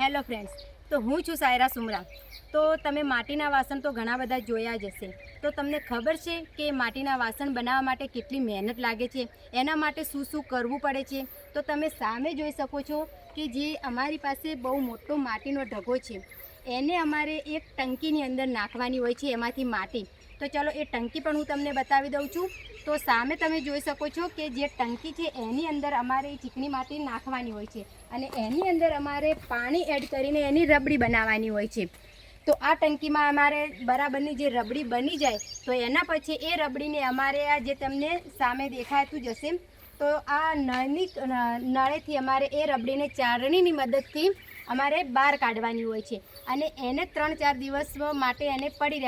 Hello friends, તો હું છું સાયરા સુમરા. તો તમે માટીના વાસણ તો ઘણા બધા જોયા જ હશે. તો તમને ખબર છે કે માટીના વાસણ બનાવવા માટે કેટલી મહેનત લાગે છે, એના માટે શું શું કરવું પડે છે. તો તમે સામે જોઈ શકો છો કે જે અમારી પાસે બહુ મોટો માટીનો ઢગો છે, એને અમારે એક ટંકીની અંદર નાખવાની હોય છે, એમાંથી માટી. તો ચાલો એ ટંકી પણ હું તમને બતાવી દઉં છું. તો સામે તમે જોઈ શકો છો કે જે ટંકી છે એની અંદર અમારે ચીકણી માટી નાખવાની હોય છે, અને એની અંદર અમારે પાણી એડ કરીને એની રબડી બનાવવાની હોય છે. તો આ ટંકીમાં અમારે બરાબરની જે રબડી બની જાય તો એના પછી એ રબડીને અમારે આ જે તમને સામે દેખાતું જ હશે, તો આ નળેથી અમારે એ રબડીને ચાળણીની મદદથી અમારે બહાર કાઢવાની હોય છે, અને એને 3-4 દિવસ માટે એને પડી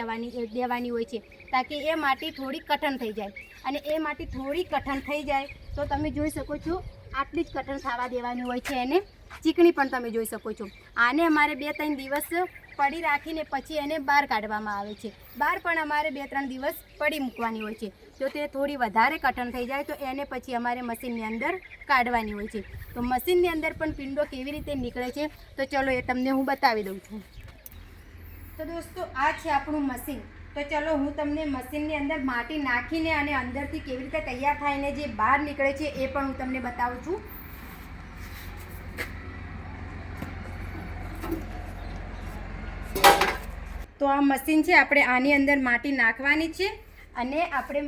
દેવાની હોય છે, તાકી એ માટી થોડી કઠણ થઈ જાય. અને એ માટી થોડી કઠણ થઈ જાય તો તમે જોઈ શકો છો આટલી જ કઠણ થવા દેવાની હોય છે. એને ચીકણી પણ તમે જોઈ શકો છો. આને અમારે 2-3 દિવસ પડી રાખીને પછી એને બહાર કાઢવામાં આવે છે. બહાર પણ અમારે 2-3 દિવસ પડી મૂકવાની હોય છે. જો તે થોડી વધારે કઠણ થઈ જાય તો એને પછી અમારે મશીનની અંદર કાઢવાની હોય છે. તો મશીનની અંદર પણ પિંડો કેવી રીતે નીકળે છે તો ચલો એ તમને હું બતાવી દઉં છું. તો દોસ્તો, આ છે આપણું મશીન. તો ચલો હું તમને મશીનની અંદર માટી નાખીને અને અંદરથી કેવી રીતે તૈયાર થાયને જે બહાર નીકળે છે એ પણ હું તમને બતાવું છું. તો આ મશીન છે, આપણે આની અંદર માટી નાખવાની છે અને આપણે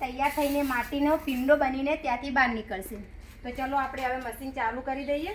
તૈયાર થઈને માટીનો પિંડો બનીને ત્યાંથી બહાર નીકળશે. તો ચલો આપણે હવે મશીન ચાલુ કરી દઈએ.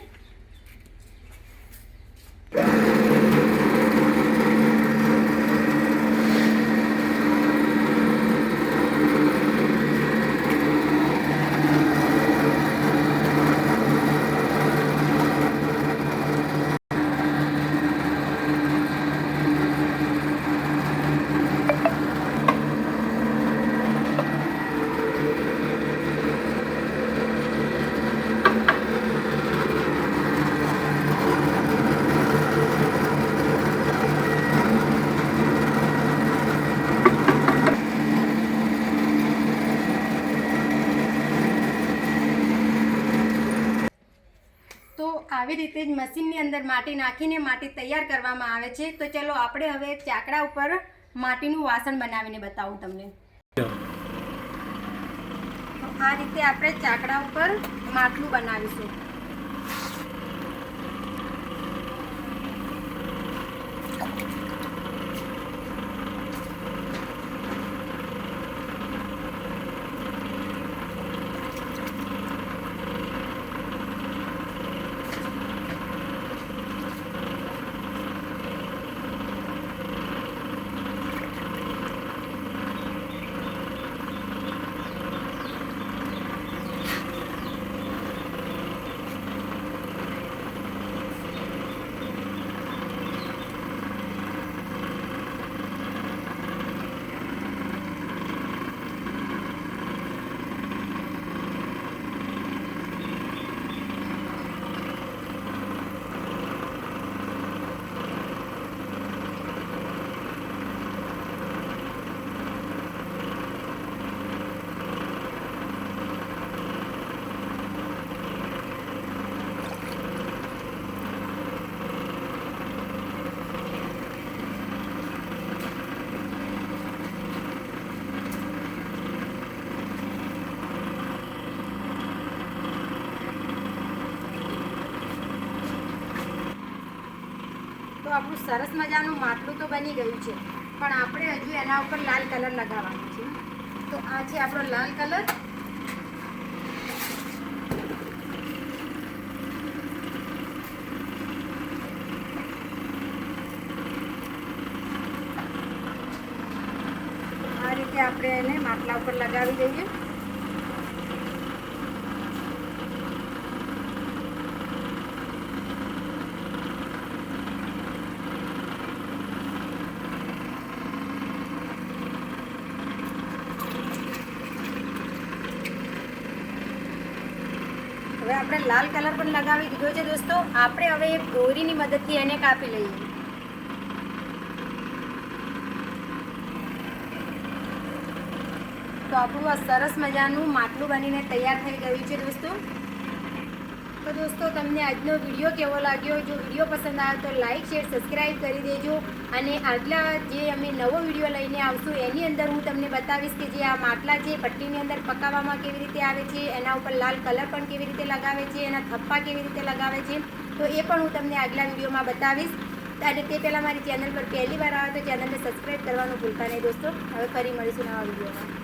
તો આવી રીતે જ મશીનની અંદર માટી નાખીને માટી તૈયાર કરવામાં આવે છે. તો ચલો આપણે હવે ચાકડા ઉપર માટીનું વાસણ બનાવીને બતાવું તમને. તો આ રીતે આપણે ચાકડા ઉપર માટલું બનાવીશું. તો આપણું સરસ મજાનું માટલું તો બની ગયું છે, પણ આપણે હજુ એના ઉપર લાલ કલર લગાવવાનો છે. તો આ છે આપણો લાલ કલર. આ રીતે આપણે એને માટલા ઉપર લગાવી દઈએ. હવે આપણે લાલ કલર પણ લગાવી દીધો છે દોસ્તો. આપણે હવે એક દોરીની મદદથી એને કાપી લઈએ. તો આપણું આ સરસ મજાનું માટલું બનીને તૈયાર થઈ ગયું છે દોસ્તો. તો દોસ્તો તમને આજનો વિડીયો કેવો લાગ્યો? જો વિડીયો પસંદ આવે તો લાઇક શેર સબસ્ક્રાઈબ કરી દેજો. અને આગલા જે અમે નવો વિડીયો લઈને આવશું એની અંદર હું તમને બતાવીશ કે જે આ માટલા જે ભઠ્ઠીની અંદર પકાવવામાં કેવી રીતે આવે છે, એના ઉપર લાલ કલર પણ કેવી રીતે લગાવે છે, એના થપ્પા કેવી રીતે લગાવે છે, તો એ પણ હું તમને આગલા વિડીયોમાં બતાવીશ. અને તે પહેલાં મારી ચેનલ પર પહેલી વાર આવે તો ચેનલને સબસ્ક્રાઈબ કરવાનું ભૂલતા નહીં દોસ્તો. હવે ફરી મળીશું નવા વિડીયોમાં.